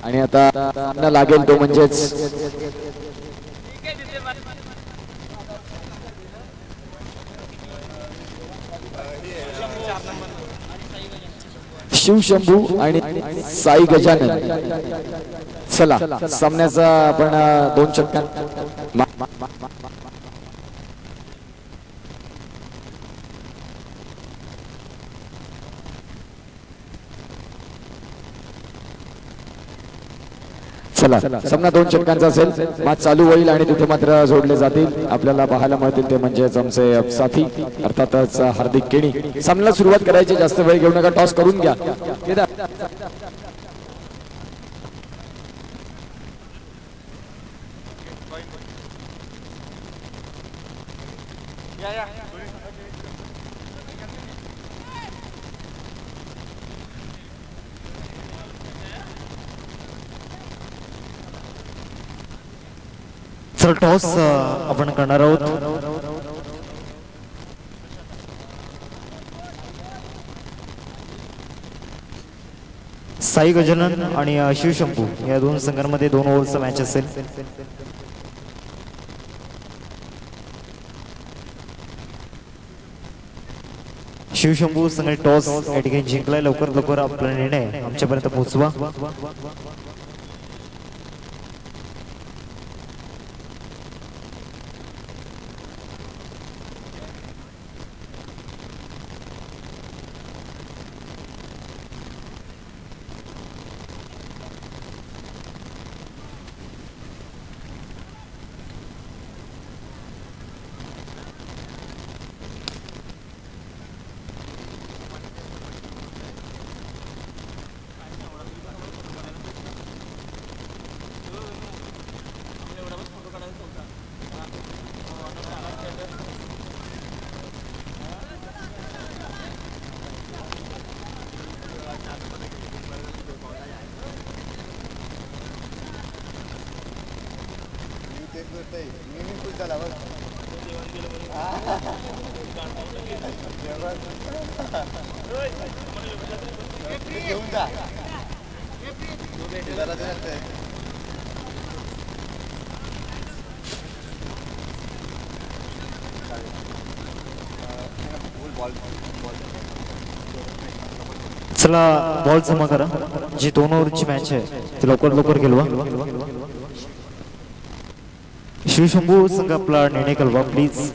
आणि आता सामना लागेल तो म्हणजेच शिवशंभू आणि साई गजानन. चला सामन्याचा आपण 2 षटकांत चला सामना 2 षटकांचा असेल. मॅच चालू होईल आणि तिथे मात्र जोडले जातील. आपल्याला पाहायला मिळतील ते म्हणजेच आमचे साथी अर्थातच हार्दिक केणी. सामन्याला सुरुवात करायची, जास्त वेळ घेऊ नका, टॉस करून घ्या. सर टॉस आपण करणार आहोत. साई गजानन आणि शिवशंभू या 2 संघांमध्ये 2 ओव्हरचा मॅच असेल. शिवशंभू संघ टॉस या ठिकाणी जिंकलाय. लवकर लवकर आपला निर्णय आमच्यापर्यंत पोहोचवा. चला बॉल जमा करा. जी 2 ओव्हरची मॅच आहे ती लवकर लवकर खेळवा. शिवशंभू संघ आपला निर्णय कळवा प्लीज.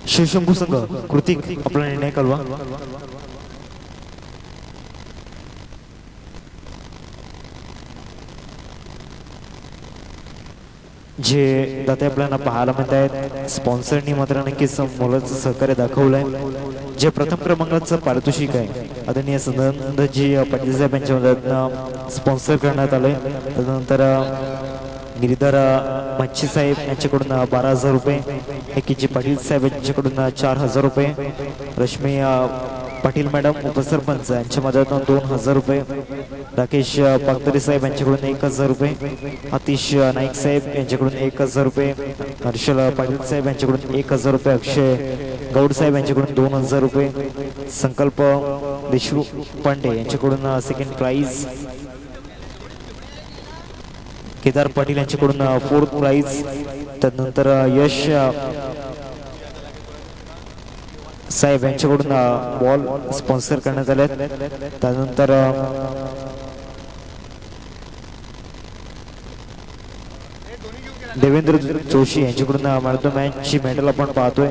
शिवशंभू संघ कृतिक आपला निर्णय कळवा. जे दाते आपल्याला पाहायला मिळत आहेत, स्पॉन्सरनी मात्र नक्कीच मोलाचं सहकार्य दाखवलंय. जे प्रथम क्रमांकाचं पारितोषिक आहे आदरणीय सदानंदजी पाटील साहेब यांच्या मदतीनं स्पॉन्सर करण्यात आलंय. त्यानंतर गिरीधर मच्छी साहेब यांच्याकडून 12,000 रुपये, एकीजी पाटील साहेब यांच्याकडून 4,000 रुपये, रश्मी पाटील मॅडम उपसरपंच यांच्या मदतीनं 2,000 रुपये, राकेश पागदरे साहेब यांच्याकडून 1,000 रुपये, आतिश नाईक साहेब यांच्याकडून 1,000 रुपये, हर्षल पाटील साहेब यांच्याकडून 1,000 रुपये, अक्षय गौड साहेब यांच्याकडून 2,000 रुपये, संकल्प देशमुख पांडे यांच्याकडून सेकंड प्राइज, केदार पाटील यांच्याकडून 4th प्राइज, त्यानंतर यश साहेब यांच्याकडून बॉल स्पॉन्सर करण्यात आले. त्यानंतर देवेंद्र जोशी यांच्याकडून मॅन ऑफ द मॅचची मेडल आपण पाहतोय.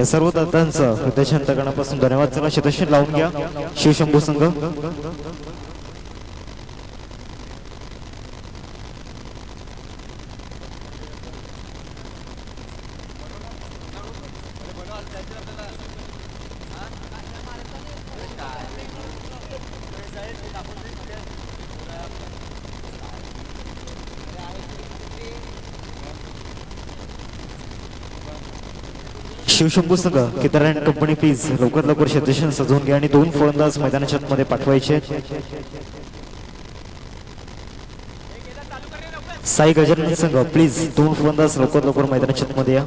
या सर्व दातांचं हृदयशांतकरणापासून धन्यवाद. चला शतशन लावून घ्या शिवशंभू संघ. शिवशंभू संघ केदार अँड कंपनी प्लीज लवकर लवकर शतशन सजवून घ्या आणि 2 फलंदाज मैदानाच्या मध्ये पाठवायचे. साई गजानन संघ प्लीज 2 फलंदाज लवकर लवकर मैदानाच्या मध्ये या.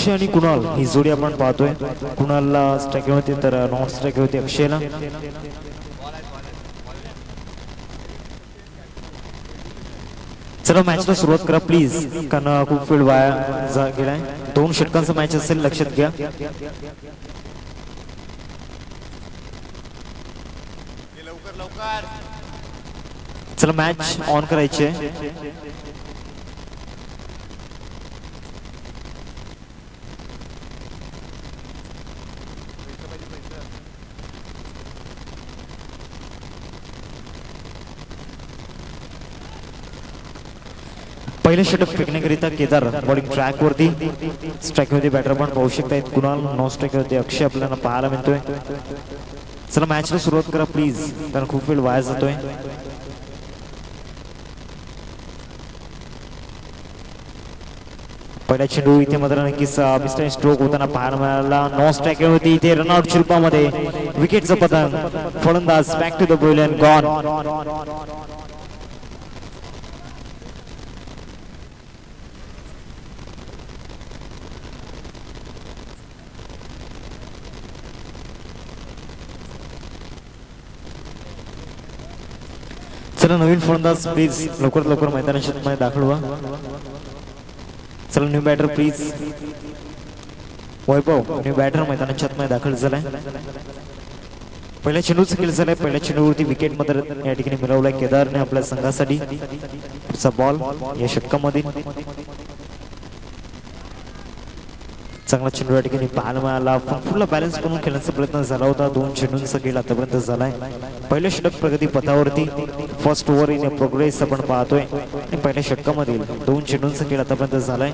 अक्षय आणि कुणाल ही जोडी आपण पाहतोय. कुणालला स्ट्राईक होती तर नॉन स्ट्राईक होती अक्षयला. चला मॅचला सुरुवात करा प्लीज, कारण खूप वेळ वाया गेलाय. 2 षटकांचा मॅच असेल, लक्षात घ्या. चला मॅच ऑन करायची आहे. पहिले षटक फेकण्याकरिता केदार बॉलिंग ट्रॅक वरती. स्ट्राईक मध्ये बॅटर पण पाहू शकतायत. कुणाल नॉन स्ट्राईक वरती अक्षय आपल्याला पाहायला मिळतोय. चला मॅचला सुरुवात करा प्लीज, कारण खूप वेळ वाया जातोय. पहिला चेंडू इथे मात्र नक्कीच मिस्टर स्ट्रोक होताना पाहायला मिळाला. नॉन स्ट्राईक होती इथे, रनआउट शिल्पामध्ये विकेटचं पतन. फलंदाज back to the ball and gone. चला नवीन फलंदाज प्लीज लवकरात लवकर मैदानाच्या दाखल व्हा. चला new batter please. Vaibhav new batter मैदानाच्या मध्ये दाखल झालाय. पहिल्या चेंडूचं खेळ झालाय. पहिल्या चेंडूवरती विकेट मात्र या ठिकाणी मिळवलाय केदारने आपल्या संघासाठी. पुढचा बॉल या षटकामध्ये चांगला चेंडू या ठिकाणी पाहायला मिळाला. फुल बॅलन्स बनवून खेळण्याचा प्रयत्न झाला होता. 2 चेंडूंचा खेळ आतापर्यंत झालाय. पहिलं षटक प्रगती पथावरती. फर्स्ट ओव्हर इन प्रोग्रेस आपण पाहतोय. आणि पहिल्या षटकामधील 2 चेंडूंचा खेळ आतापर्यंत झालाय.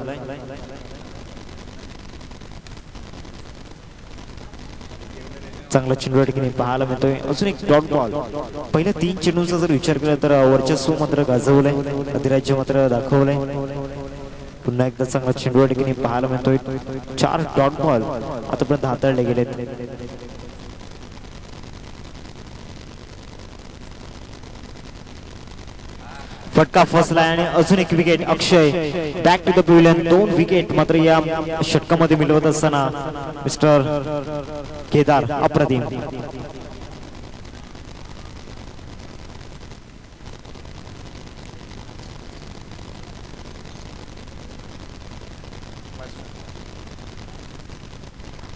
चांगला चेंडू या ठिकाणी पाहायला मिळतोय. अजून एक डॉट बॉल. पहिल्या 3 चेंडूंचा जर विचार केला तर वर्चस्व मात्र गाजवलंय, अधिराज्य मात्र दाखवलंय. पुन्हा एकदा चांगला चेंडू या ठिकाणी पाहायला मिळतोय. 4 डॉट बॉल आतापर्यंत हाताळले गेलेत. फटका फसला आणि अजून एक wicket. Akshay back to the pavilion. 2 wicket मात्र या षटकामध्ये मिळवत असताना मिस्टर केदार अप्रतिम.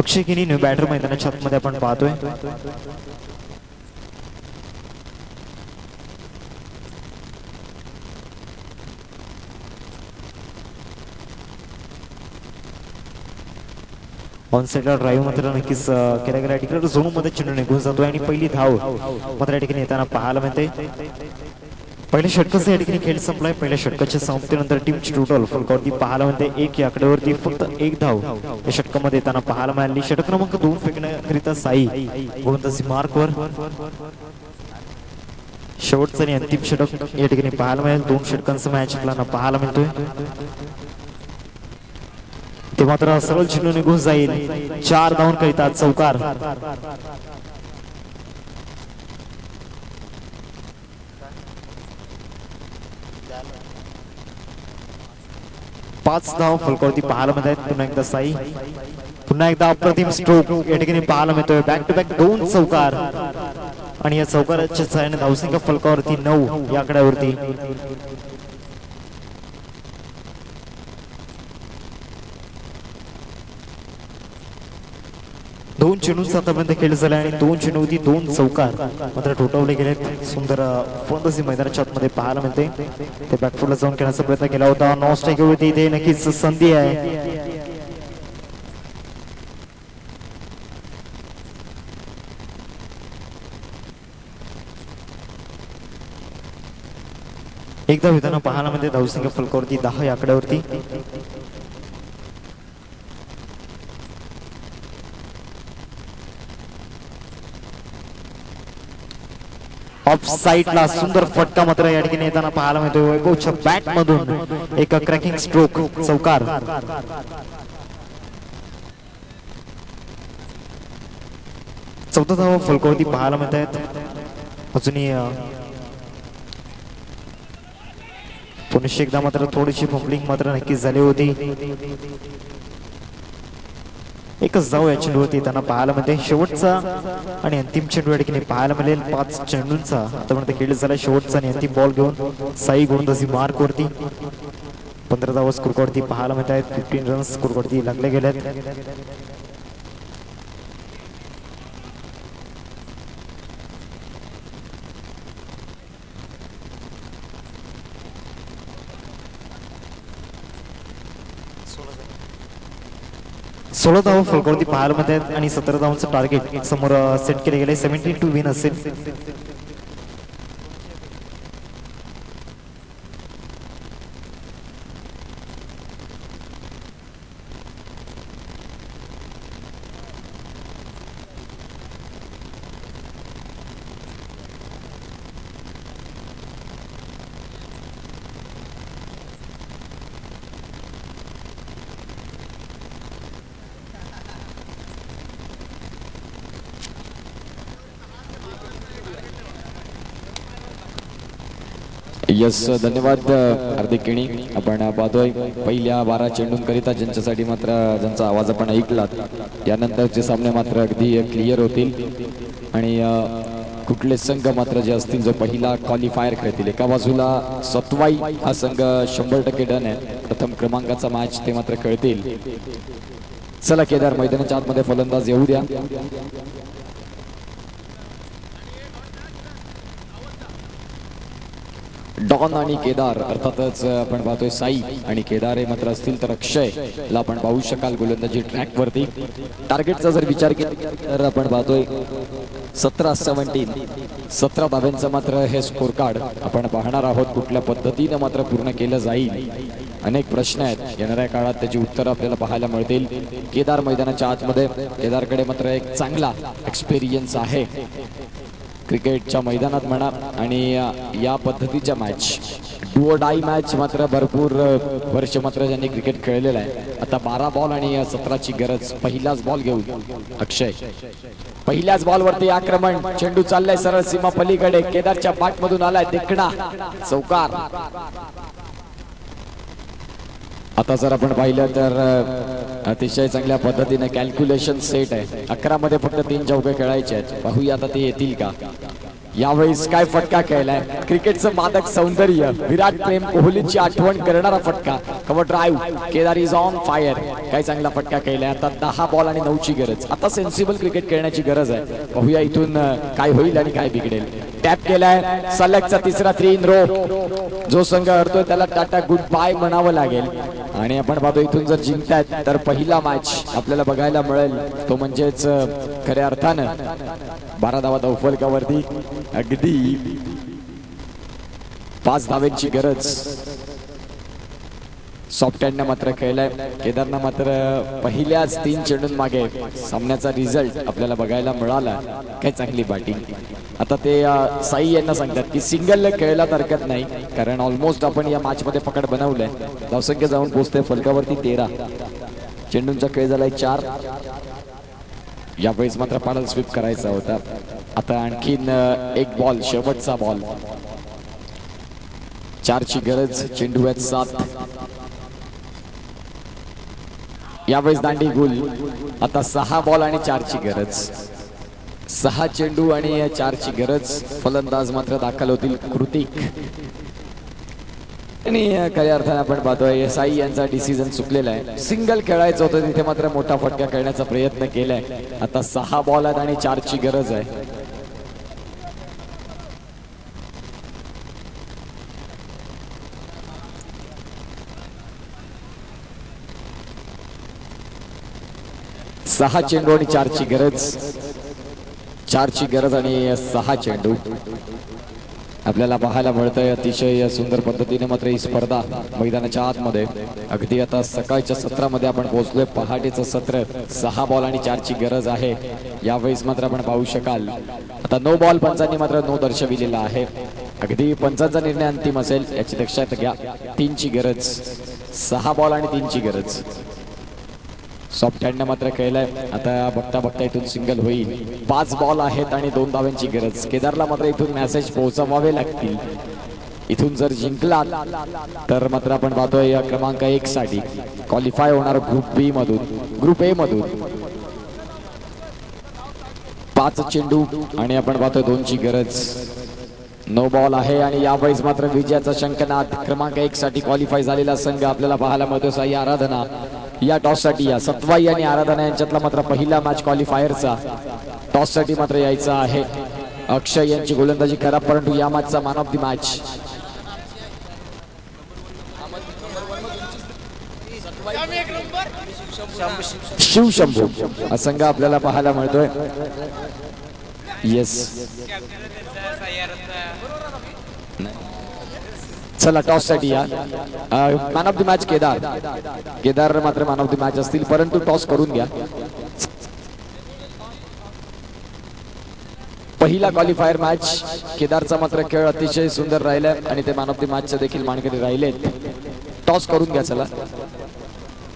अक्षय किनी न्यू बॅटर मैदानाच्या आतमध्ये आपण पाहतोय. ऑन साइडला ड्राईव्ह मात्र नक्कीच केला गेला. तिकडे झोन मध्ये चेंडू निघून जातोय आणि पहिली धाव मात्र या ठिकाणी येताना पाहायला मिळते. पहिल्या षटकाचा या ठिकाणी खेळ संपलाय. पहिल्या षटकाच्या समाप्तीनंतर टीमची टोटल फलकावरती पाहायला मिळते 1 या आकड्यावरती फक्त 1 धाव या षटकामध्ये येताना पाहायला मिळाली. षटक क्रमांक 2 फेकण्याकरिता साई गोलंदाजी मार्कवर. शेवटचं आणि अंतिम षटक या ठिकाणी पाहायला मिळेल. 2 षटकांचा मॅच आपल्याला पाहायला मिळतोय. ते मात्र सरळ चेंडू निघून जाईल. 4 धावांकरिता चौकार. पाच धाव फलकावरती पाहायला मिळत आहेत. पुन्हा एकदा साई, पुन्हा एकदा अप्रतिम स्ट्रोक या ठिकाणी पाहायला मिळतोय. बॅक टू बॅक 2 चौकार आणि या चौकाराच्या सहाय्याने धावसंख्या फलकावरती 9 या आकड्यावरती. दोन चेंडूंचा आतापर्यंत खेळ झाला आणि 2 चेंडूवरती 2 चौकार मात्र ठोठावले गेलेत. सुंदर फलंदाजी मैदानाच्या आतमध्ये पाहायला मिळते. ते बॅकफुटला जाऊन खेळण्याचा प्रयत्न केला होता. नॉन स्ट्राईक वरती इथे नक्कीच संधी आहे. एकदा होताना पाहायला मिळते. धावसंख्या फलकावरती 10 या आकड्यावरती. ऑफ साइडला सुंदर फटका मात्र या ठिकाणी येताना पाहायला मिळतोय. वैभवच्या बॅट मधून एक क्रॅकिंग स्ट्रोक चौकार. चौथा धावा फलकावरती पाहायला मिळत आहेत. अजूनही पुन्हा एकदा मात्र थोडीशी फंबलिंग मात्र नक्कीच झाली होती. एकच धाव या चेंडूवरती त्यांना पाहायला मिळते. शेवटचा आणि अंतिम चेंडू या ठिकाणी पाहायला मिळेल. 5 चेंडूंचा आतापर्यंत खेळ झाला. शेवटचा आणि अंतिम बॉल घेऊन साई गोलंदाजी मार्क वरती 15 धावा स्कोरवरती पाहायला मिळत आहेत. 15 रन्स स्कोरवरती लागले गेलेत. सोळा धावा फलकावरती पाहायला मिळत आहेत आणि 17 धावांचं टार्गेट समोर सेट केले गेले. 70 टू विन असेल. यस, धन्यवाद हार्दिक केणी. आपण पाहतोय पहिल्या 12 चेंडूंकरिता ज्यांच्यासाठी मात्र ज्यांचा आवाज आपण ऐकलात यानंतरचे सामने मात्र अगदी क्लिअर होतील आणि कुठले संघ मात्र जे असतील जो पहिला क्वालिफायर खेळतील. एका बाजूला सतवाई हा संघ 100% डन आहे. प्रथम क्रमांकाचा मॅच ते मात्र खेळतील. चला केदार मैदानाच्या आतमध्ये फलंदाज येऊ द्या. डॉन आणि केदार अर्थातच आपण पाहतोय साई आणि केदार हे मात्र असतील तर अक्षय ला आपण पाहू शकाल गोलंदाजी ट्रॅक वरती. टार्गेटचा जर विचार केला तर आपण पाहतोय 17 धाव्यांचं मात्र हे स्कोर कार्ड आपण पाहणार आहोत. कुठल्या पद्धतीने मात्र पूर्ण केलं जाईल अनेक प्रश्न आहेत. येणाऱ्या काळात त्याची उत्तरं आपल्याला पाहायला मिळतील. केदार मैदानाच्या आतमध्ये. केदारकडे मात्र एक चांगला एक्सपिरियन्स आहे क्रिकेटच्या मैदानात म्हणा आणि या पद्धतीच्या match do or die match मात्र भरपूर वर्ष मात्र ज्यांनी क्रिकेट खेळलेलं आहे. आता 12 बॉल आणि 17ची गरज. पहिलाच बॉल घेऊन अक्षय. पहिल्याच बॉलवरती आक्रमण. चेंडू चाललाय सरळ सीमा पलीकडे. केदारच्या पाठ मधून आलाय देखणा चौकार. आता जर आपण पाहिलं तर अतिशय चांगल्या पद्धतीने कॅल्क्युलेशन सेट आहे. 11 मध्ये फक्त 3 चौके खेळायचे आहेत. पाहूया आता ते येतील का. यावेळेस काय फटका खेळलाय. क्रिकेटचं मादक सौंदर्य. विराट प्रेम कोहलीची आठवण करणारा फटका. Cover drive. Kedar is on fire. काय चांगला फटका खेळलाय. आता 10 बॉल आणि 9ची गरज. आता सेन्सिबल क्रिकेट खेळण्याची गरज आहे. पाहूया इथून काय होईल आणि काय बिघडेल. टॅप केलाय. सलगचा तिसरा 3 इन रो. जो संघ हरतोय त्याला टाटा गुड बाय म्हणावं लागेल. आणि आपण पाहतो इथून जर जिंकतायत तर पहिला मॅच आपल्याला बघायला मिळेल तो म्हणजेच खऱ्या अर्थानं 12 धावा फलकावरती. अगदी 5 धावांची गरज. सॉफ्ट हँडने मात्र खेळलाय. केदारनं मात्र पहिल्याच 3 चेंडून मागे सामन्याचा रिझल्ट आपल्याला बघायला मिळाला. काय चांगली बॅटिंग. आता ते साई यांना सांगतात की सिंगल खेळला हरकत नाही कारण ऑलमोस्ट आपण या मॅच मध्ये पकड बनवलंय. धावसंख्या जाऊन पोहोचते फलकावरती 13. चेंडूंचा खेळ झालाय 4. यावेळेस मात्र पाडल स्वीप करायचा होता. आता आणखीन एक बॉल. शेवटचा बॉल. 4ची गरज. चेंडू आहेत 7. यावेळेस दांडी गुल. आता 6 बॉल आणि 4ची गरज. 6 चेंडू आणि 4ची गरज. फलंदाज मात्र दाखल होतील कृतिक. आणि खऱ्या अर्थाने आपण पाहतोय साई यांचा डिसिजन चुकलेला आहे. सिंगल खेळायचं होतं तिथे मात्र मोठा फटका खेळण्याचा प्रयत्न केलाय. आता 6 बॉल आहेत आणि 4ची गरज आहे. सहा चेंडू आणि 4ची गरज. 4ची गरज आणि 6 चेंडू आपल्याला पाहायला मिळतंय. अतिशय सुंदर पद्धतीने मात्र ही स्पर्धा मैदानाच्या आतमध्ये. अगदी आता सकाळच्या सत्रामध्ये आपण पोहोचलोय. पहाटेचं सत्र. 6 बॉल आणि 4ची गरज आहे. यावेळेस मात्र आपण पाहू शकाल आता 9 बॉल पंचांनी मात्र नो दर्शविलेला आहे. अगदी पंचांचा निर्णय अंतिम असेल याची दक्षता घ्या. 3ची गरज. 6 बॉल आणि 3ची गरज. सॉफ्ट हँडने मात्र खेळलाय. आता बघता बघता इथून सिंगल होईल. 5 बॉल आहेत आणि 2 धावांची गरज. केदारला मात्र इथून मेसेज पोहोचवावे लागतील. इथून जर जिंकला तर मात्र आपण पाहतोय क्रमांक 1 साठी क्वालिफाय होणार ग्रुप बी मधून. ग्रुप ए मधून 5 चेंडू आणि आपण पाहतोय 2ची गरज. 9 बॉल आहे आणि यावेळेस मात्र विजयाचा शंखनाद क्रमांक 1 साठी क्वालिफाय झालेला संघ आपल्याला पाहायला मिळतो. साई आराधना या टॉस साठी या सत्वाई आणि आराधना यांच्यातला मात्र पहिला मॅच क्वालिफायरचा टॉस साठी मात्र यायचा आहे. अक्षय यांची गोलंदाजी करा, परंतु या मॅचचा man of the match Shivshambhu हा संघ आपल्याला पाहायला मिळतोय. येस, चला टॉस साठी या. Man of the match Kedar मात्र मॅन ऑफ द मॅच असतील, परंतु टॉस करून घ्या. पहिला क्वालिफायर मॅच केदारचा मात्र खेळ अतिशय सुंदर राहिला आणि ते मॅन ऑफ द मॅचचे देखील मानकरी राहिले. टॉस करून घ्या चला.